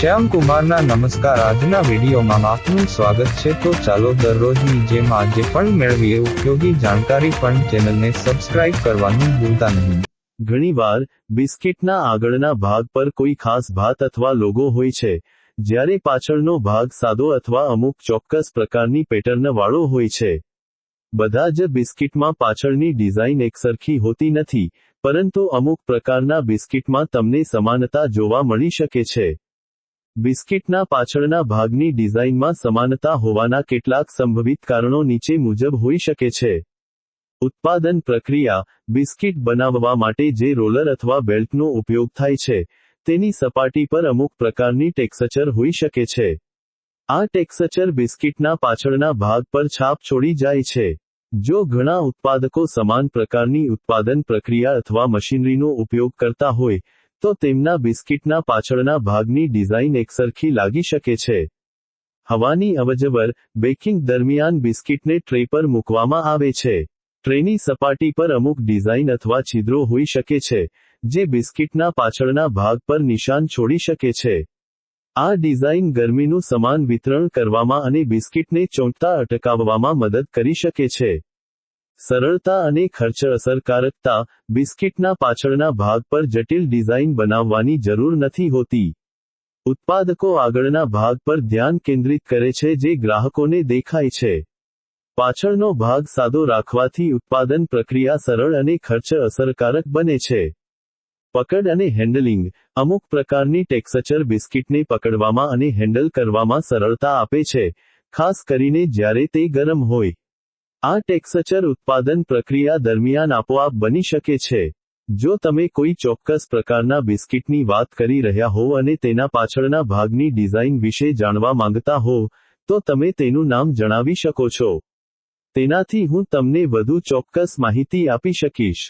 શ્યામ કુમારના નમસ્કાર। આજના વિડીયોમાં આપનું સ્વાગત છે। તો ચાલો દરરોજની જેમ આજે પણ મેળવીએ ઉપયોગી જાણકારી, પણ ચેનલને સબસ્ક્રાઇબ કરવાનું ભૂલતા નહીં। ઘણીવાર બિસ્કિટના આગળના ભાગ પર કોઈ ખાસ ભાત અથવા લોગો હોય છે, જ્યારે પાછળનો ભાગ સાદો અથવા અમુક ચોક્કસ પ્રકારની પેટર્ન વાળો હોય છે। બધા જ બિસ્કિટમાં પાછળની ડિઝાઇન એકસરખી હોતી નથી, પરંતુ અમુક પ્રકારના બિસ્કિટમાં તમને સમાનતા જોવા મળી શકે છે। બિસ્કિટના પાછળના ભાગની ડિઝાઇનમાં સમાનતા હોવાના કેટલાક સંભવિત કારણો નીચે મુજબ હોઈ શકે છે। ઉત્પાદન પ્રક્રિયા: બિસ્કિટ બનાવવા માટે જે રોલર અથવા બેલ્ટનો ઉપયોગ થાય છે, તેની સપાટી પર અમુક પ્રકારની ટેક્સચર હોઈ શકે છે। આ ટેક્સચર બિસ્કિટના પાછળના ભાગ પર છાપ છોડી જાય છે। જો ઘણા ઉત્પાદકો સમાન પ્રકારની ઉત્પાદન પ્રક્રિયા અથવા મશીનરીનો ઉપયોગ કરતા હોય, તો તેમના બિસ્કિટના પાછળના ભાગની ડિઝાઇન એકસરખી લાગી શકે છે। હવાની અવરજવર: બેકિંગ દરમિયાન બિસ્કિટને ટ્રે પર મૂકવામાં આવે છે। ટ્રેની સપાટી પર અમુક ડિઝાઇન અથવા છિદ્રો હોઈ શકે છે, જે બિસ્કિટના પાછળના ભાગ પર નિશાન છોડી શકે છે। આ ડિઝાઇન ગરમીનું સમાન વિતરણ કરવામાં અને બિસ્કિટને ચોંટતા અટકાવવામાં મદદ કરી શકે છે। સરળતા અને ખર્ચ અસરકારકતા: બિસ્કિટના પાછળના ભાગ પર જટિલ ડિઝાઇન બનાવવાની જરૂર નથી હોતી। ઉત્પાદકો આગળના ભાગ પર ધ્યાન કેન્દ્રિત કરે છે જે ગ્રાહકોને દેખાય છે। પાછળનો ભાગ સાદો રાખવાથી ઉત્પાદન પ્રક્રિયા સરળ અને ખર્ચ અસરકારક બને છે। પકડ અને હેન્ડલિંગ: અમુક પ્રકારની ટેક્સચર બિસ્કિટને પકડવામાં અને હેન્ડલ કરવામાં સરળતા આપે છે, ખાસ કરીને જ્યારે તે ગરમ હોય। આ ટેક્સચર ઉત્પાદન પ્રક્રિયા દરમિયાન આપોઆપ બની શકે છે। જો તમે કોઈ ચોક્કસ પ્રકારના બિસ્કિટની વાત કરી રહ્યા હોવ અને તેના પાછળના ભાગની ડિઝાઇન વિશે જાણવા માંગતા હોવ, તો તમે તેનું નામ જણાવી શકો છો। તેનાથી હું તમને વધુ ચોક્કસ માહિતી આપી શકીશ।